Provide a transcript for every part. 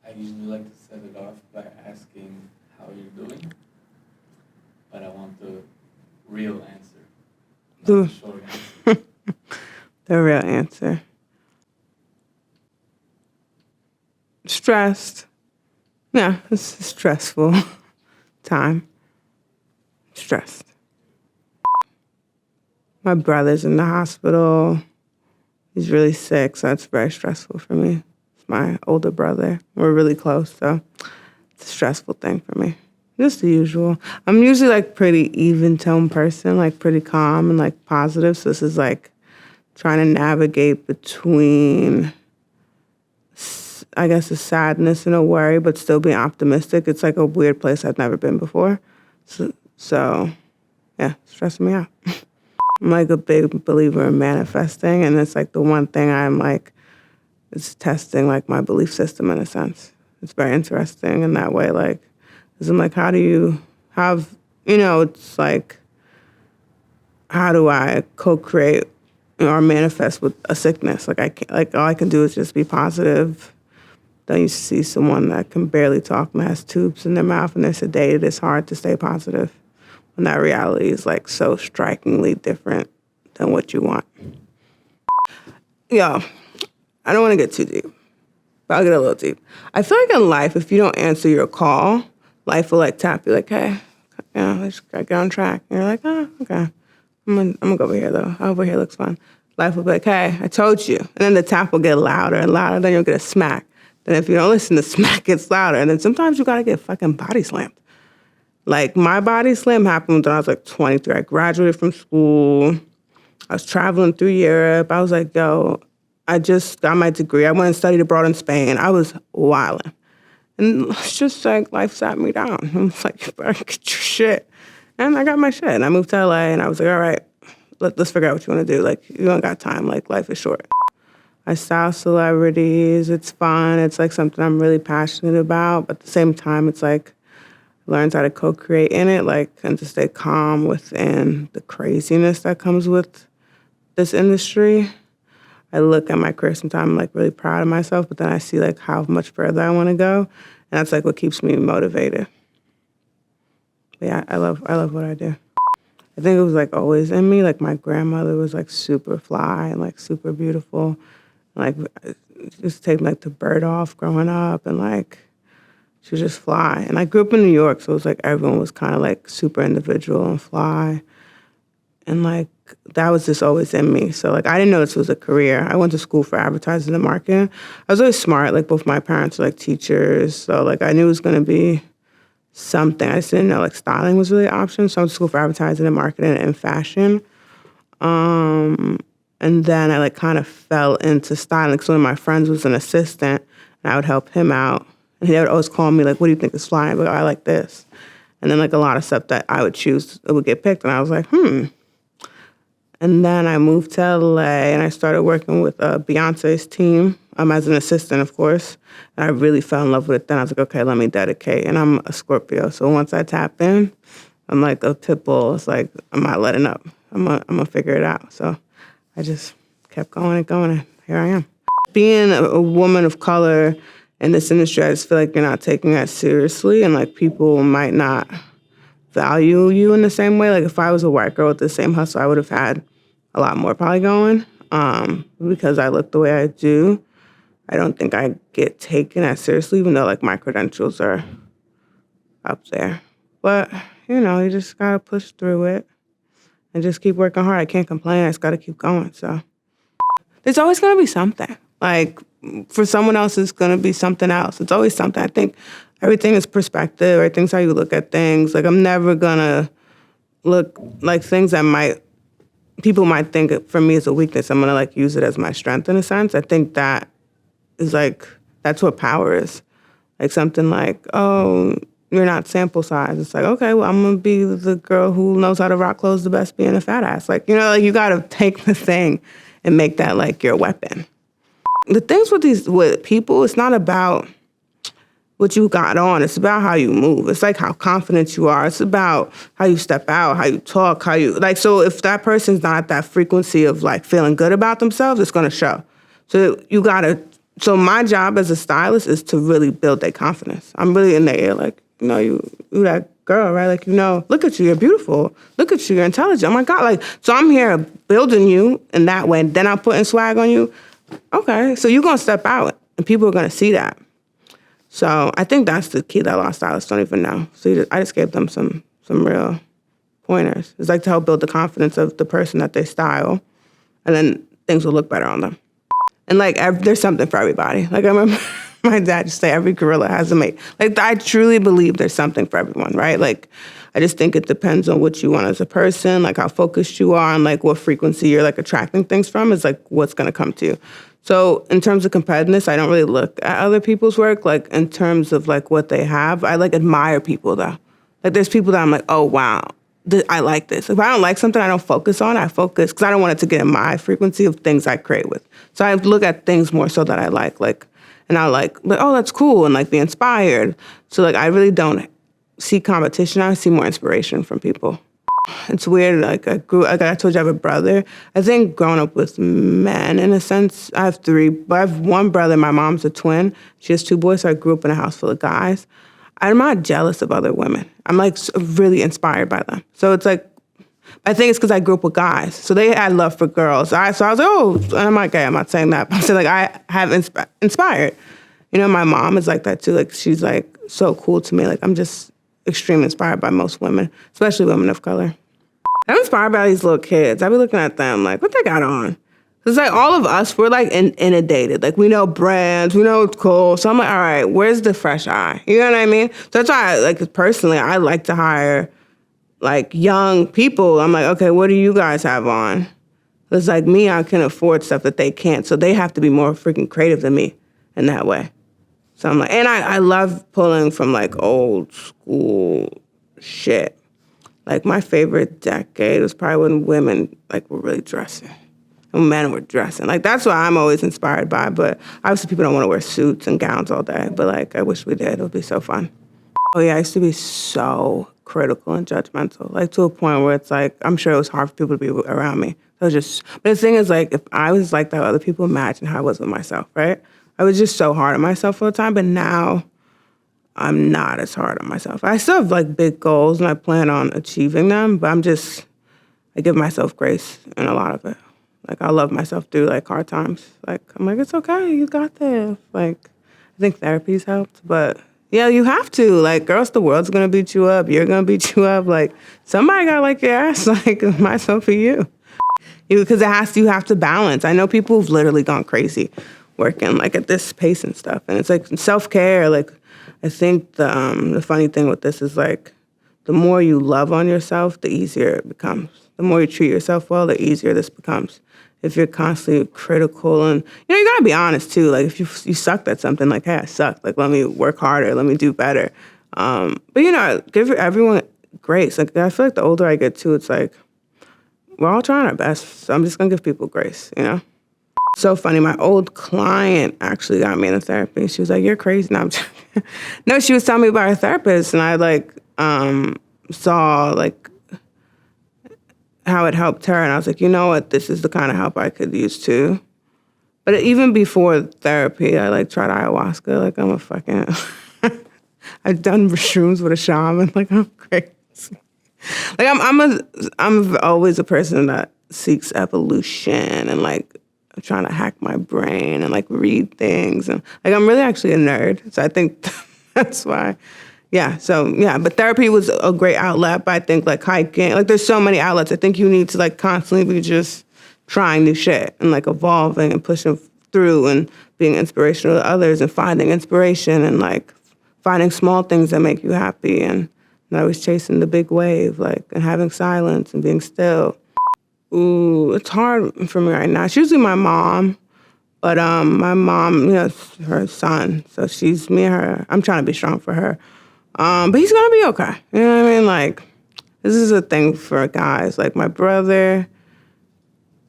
I usually like to set it off by asking how you're doing, but I want the real answer, not the short answer. The real answer. Stressed. Yeah, it's a stressful time. Stressed. My brother's in the hospital. He's really sick, so it's very stressful for me. It's my older brother. We're really close, so it's a stressful thing for me. Just the usual. I'm usually like pretty even tone person, like pretty calm and like positive. So this is like trying to navigate between, I guess, a sadness and a worry, but still being optimistic. It's like a weird place I've never been before. So yeah, stressing me out. I'm like a big believer in manifesting, and it's like the one thing I'm like, it's testing like my belief system in a sense. It's very interesting in that way, like, because I'm like, how do you have, it's like, how do I co-create or manifest with a sickness? Like I can't, like all I can do is just be positive. Then you see someone that can barely talk and has tubes in their mouth and they're sedated. It's hard to stay positive when that reality is like so strikingly different than what you want. Yo, I don't want to get too deep, but I'll get a little deep. I feel like in life, if you don't answer your call, life will like tap you like, hey, let's get on track. And you're like, oh, okay. I'm gonna go over here though. Over here looks fun. Life will be like, hey, I told you. And then the tap will get louder and louder. Then you'll get a smack. Then if you don't listen, the smack gets louder. And then sometimes you gotta get fucking body slammed. Like my body slam happened when I was like 23. I graduated from school. I was traveling through Europe. I was like, yo, I just got my degree. I went and studied abroad in Spain. I was wilding. And it's just like life sat me down. I was like, you better get your shit. And I got my shit. And I moved to LA and I was like, all right, let's figure out what you want to do. Like, you don't got time. Like, life is short. I style celebrities. It's fun. It's like something I'm really passionate about. But at the same time, it's like, learns how to co-create in it, like, and to stay calm within the craziness that comes with this industry. I look at my career sometimes, I'm like really proud of myself, but then I see like how much further I want to go. And that's like what keeps me motivated. But yeah, I love what I do. I think it was like always in me. Like my grandmother was like super fly and like super beautiful. Like just taking like the bird off growing up and like she was just fly. And I grew up in New York, so it was like everyone was kind of like super individual and fly. And like that was just always in me. So like I didn't know this was a career. I went to school for advertising and marketing. I was always smart. Like both my parents were like teachers. So like I knew it was going to be something. I just didn't know like styling was really an option. So I went to school for advertising and marketing and fashion. And then I like kind of fell into styling. Because one of my friends was an assistant and I would help him out. And he would always call me like, what do you think is fly? But I like this. And then like a lot of stuff that I would choose, it would get picked. And I was like, And then I moved to LA and I started working with Beyonce's team as an assistant, of course. And I really fell in love with it. Then I was like, okay, let me dedicate. And I'm a Scorpio. So once I tap in, I'm like a pit bull. It's like, I'm not letting up. I'm gonna figure it out. So I just kept going and going. And here I am. Being a woman of color in this industry, I just feel like you're not taking that seriously. And like people might not value you in the same way. Like if I was a white girl with the same hustle, I would have had a lot more probably going. Because I look the way I do, I don't think I get taken as seriously, even though like my credentials are up there. But, you just gotta push through it and just keep working hard. I can't complain. I just gotta keep going. So there's always gonna be something. Like for someone else, it's gonna be something else. It's always something. I think everything is perspective. Everything's how you look at things. Like I'm never gonna look like things that people might think for me as a weakness. I'm gonna like use it as my strength in a sense. I think that is like, that's what power is. Like something like, oh, you're not sample size. It's like, okay, well, I'm gonna be the girl who knows how to rock clothes the best being a fat ass. Like, like you gotta take the thing and make that like your weapon. The things with people, it's not about what you got on. It's about how you move. It's like how confident you are. It's about how you step out, how you talk, so if that person's not at that frequency of like feeling good about themselves, it's gonna show. So you gotta So my job as a stylist is to really build their confidence. I'm really in their ear, like, you that girl, right? Like, look at you, you're beautiful. Look at you, you're intelligent. Oh my God, like, so I'm here building you in that way. Then I'm putting swag on you. Okay, so you're gonna step out and people are gonna see that. So I think that's the key that a lot of stylists don't even know. So I just gave them some real pointers. It's like to help build the confidence of the person that they style, and then things will look better on them. And like, there's something for everybody. Like I remember my dad used to say, every gorilla has a mate. Like I truly believe there's something for everyone, right? Like I just think it depends on what you want as a person, like how focused you are, and like what frequency you're like attracting things from is like what's gonna come to you. So in terms of competitiveness, I don't really look at other people's work. Like in terms of like what they have, I like admire people though. Like there's people that I'm like, oh wow, I like this. If I don't like something, I don't focus on it. I focus because I don't want it to get in my frequency of things I create with. So I look at things more so that I like, and I like, oh, that's cool, and like be inspired. So like I really don't see competition. I see more inspiration from people. It's weird. Like I told you I have a brother. I think growing up with men, in a sense, I have 3, but I have one brother. My mom's a twin. She has 2 boys, so I grew up in a house full of guys. I'm not jealous of other women. I'm like really inspired by them. So it's like, I think it's because I grew up with guys. So they had love for girls. So I was like, oh, and I'm like, okay, I'm not saying that. But I'm saying like I have inspired. My mom is like that too. Like she's like so cool to me. Like I'm just extremely inspired by most women, especially women of color. I'm inspired by these little kids. I be looking at them like, what they got on? It's like all of us, we're like inundated. Like we know brands, we know it's cool. So I'm like, all right, where's the fresh eye? You know what I mean? So that's why, like personally, I like to hire like young people. I'm like, okay, what do you guys have on? It's like me, I can afford stuff that they can't. So they have to be more freaking creative than me in that way. So I'm like, and I love pulling from like old school shit. Like my favorite decade was probably when women like were really dressing. And men were dressing. Like, that's what I'm always inspired by. But obviously people don't want to wear suits and gowns all day. But, like, I wish we did. It would be so fun. Oh, yeah, I used to be so critical and judgmental. Like, to a point where it's like, I'm sure it was hard for people to be around me. But the thing is, like, if I was like that, other people imagine how I was with myself, right? I was just so hard on myself all the time. But now I'm not as hard on myself. I still have, like, big goals, and I plan on achieving them. But I give myself grace in a lot of it. Like, I love myself through, like, hard times. Like, I'm like, it's okay. You got this. Like, I think therapy's helped. But, yeah, you have to. Like, girls, the world's going to beat you up. You're going to beat you up. Like, somebody got to like your ass. Like, it might as well be you. Because you have to balance. I know people who've literally gone crazy working, like, at this pace and stuff. And it's, like, self-care. Like, I think the funny thing with this is, like, the more you love on yourself, the easier it becomes. The more you treat yourself well, the easier this becomes. If you're constantly critical and, you got to be honest too. Like if you sucked at something, like, hey, I sucked. Like, let me work harder. Let me do better. But, give everyone grace. Like, I feel like the older I get too, it's like, we're all trying our best. So I'm just going to give people grace, So funny. My old client actually got me into therapy. She was like, you're crazy. No, I'm joking. No, she was telling me about her therapist, and I, like, saw, like, how it helped her. And I was like, you know what? This is the kind of help I could use too. But even before therapy, I like tried ayahuasca. Like I'm a fucking, I've done shrooms with a shaman. Like I'm crazy. Like I'm always a person that seeks evolution and like I'm trying to hack my brain and like read things. And like I'm really actually a nerd. So I think that's why. Yeah, but therapy was a great outlet. But I think like hiking, like there's so many outlets. I think you need to like constantly be just trying new shit and like evolving and pushing through and being inspirational to others and finding inspiration and like finding small things that make you happy and not always chasing the big wave, like and having silence and being still. Ooh, it's hard for me right now. It's usually my mom. But my mom, it's her son. So she's me and her. I'm trying to be strong for her. But he's going to be okay. You know what I mean? Like, this is a thing for guys. Like, my brother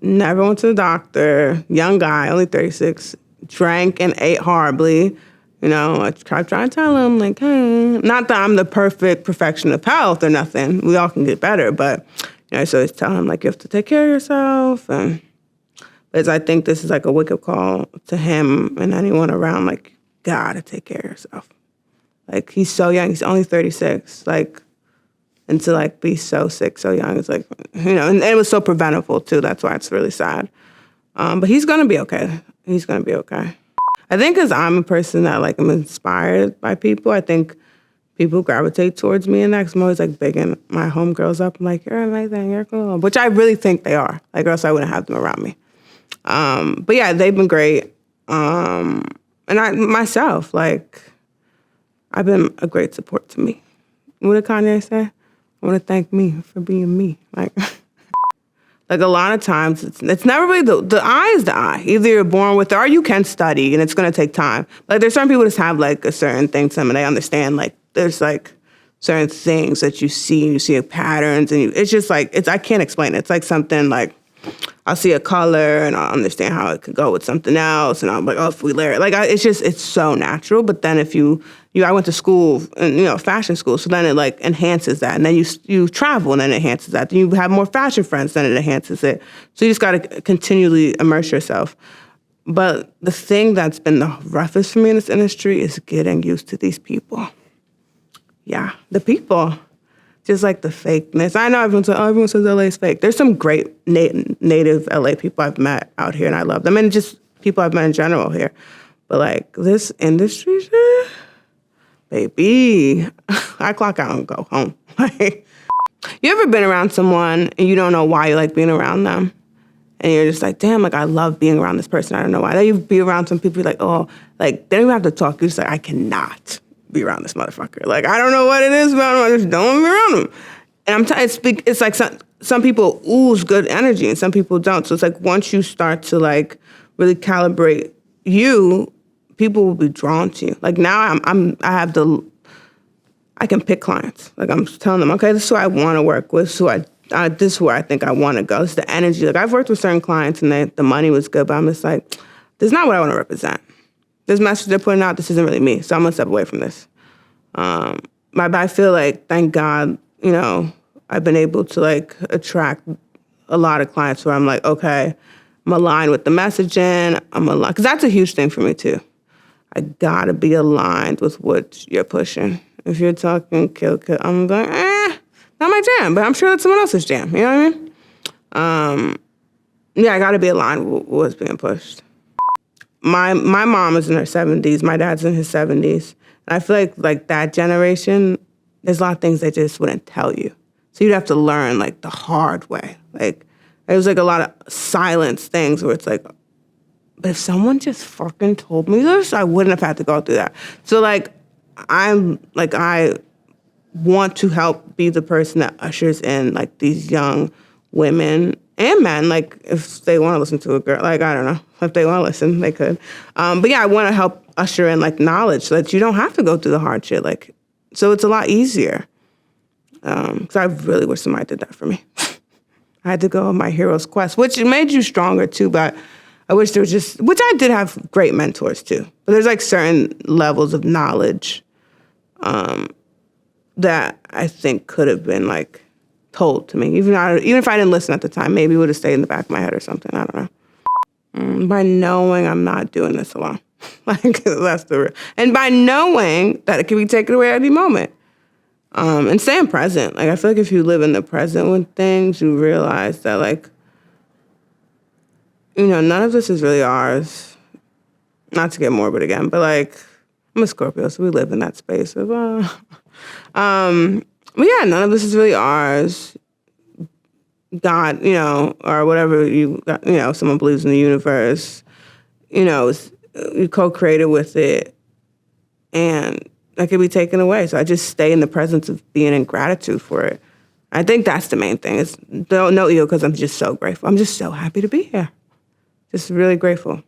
never went to the doctor. Young guy, only 36. Drank and ate horribly. I tried to tell him, like, hey. Not that I'm the perfect perfection of health or nothing. We all can get better. But, so I always tell him, like, you have to take care of yourself. Because I think this is like a wake-up call to him and anyone around, like, gotta take care of yourself. Like, he's so young. He's only 36. Like, and to, like, be so sick so young is, like, you know, and it was so preventable, too. That's why it's really sad. But he's going to be okay. He's going to be okay. I think because I'm a person that, like, I'm inspired by people, I think people gravitate towards me in that, because I'm always, like, bigging my homegirls up. I'm like, you're amazing, you're cool. Which I really think they are. Like, or else I wouldn't have them around me. But, yeah, they've been great. And I myself, like, I've been a great support to me. What did Kanye say? I want to thank me for being me. Like, like a lot of times, it's never really, the eye is the eye. Either you're born with it or you can study, and it's going to take time. Like, there's certain people that just have, like, a certain thing to them, and they understand, like, there's, like, certain things that you see patterns, and it's just, like, I can't explain it. It's like something, like, I'll see a color, and I'll understand how it could go with something else, and I'm like, oh, if we layer it. Like, it's so natural, but then if I went to school, and, you know, fashion school, so then it, like, enhances that, and then you travel, and then it enhances that. Then you have more fashion friends, then it enhances it. So you just got to continually immerse yourself. But the thing that's been the roughest for me in this industry is getting used to these people. Yeah, the people. Just like the fakeness. I know everyone says LA is fake. There's some great native LA people I've met out here, and I love them. And just people I've met in general here. But, like, this industry shit, baby, I clock out and go home. Like, you ever been around someone and you don't know why you like being around them? And you're just like, damn, like, I love being around this person. I don't know why. Then you be around some people, you're like, oh, like, they don't even have to talk. You're just like, I cannot be around this motherfucker. Like, I don't know what it is about him. I just don't want to be around him. And it's like some people ooze good energy and some people don't. So it's like once you start to, like, really calibrate you, people will be drawn to you. Like, now I can pick clients. Like, I'm telling them, okay, this is who I want to work with. This is where I think I want to go. This is the energy. Like, I've worked with certain clients and the money was good, but I'm just like, this is not what I want to represent. This message they're putting out, this isn't really me, so I'm going to step away from this. But I feel like, thank God, you know, I've been able to, like, attract a lot of clients where I'm like, okay, I'm aligned with the messaging, because that's a huge thing for me, too. I got to be aligned with what you're pushing. If you're talking kill, I'm like, not my jam, but I'm sure that's someone else's jam, you know what I mean? Yeah, I got to be aligned with what's being pushed. My mom is in her 70s. My dad's in his 70s. And I feel like that generation, there's a lot of things they just wouldn't tell you. So you'd have to learn, like, the hard way. Like, it was, like, a lot of silence things where it's like, but if someone just fucking told me this, I wouldn't have had to go through that. So, like, I want to help be the person that ushers in, like, these young women and men, like, if they want to listen to a girl, like, I don't know, if they want to listen, they could. But yeah, I want to help usher in, like, knowledge so that you don't have to go through the hard shit, like, so it's a lot easier. Because I really wish somebody did that for me. I had to go on my hero's quest, which made you stronger too, but I wish there was just, which I did have great mentors too, but there's, like, certain levels of knowledge that I think could have been, like, told to me. Even if I didn't listen at the time, maybe it would have stayed in the back of my head or something. I don't know. By knowing I'm not doing this alone. Like, that's the real. And by knowing that it can be taken away at any moment. And staying present. Like, I feel like if you live in the present with things, you realize that, like, you know, none of this is really ours. Not to get morbid again, but, like, I'm a Scorpio, so we live in that space of, but yeah, none of this is really ours. God, you know, or whatever someone believes in the universe, you know, you co-created with it, and that could be taken away. So I just stay in the presence of being in gratitude for it. I think that's the main thing. It's no ego, because I'm just so grateful. I'm just so happy to be here. Just really grateful.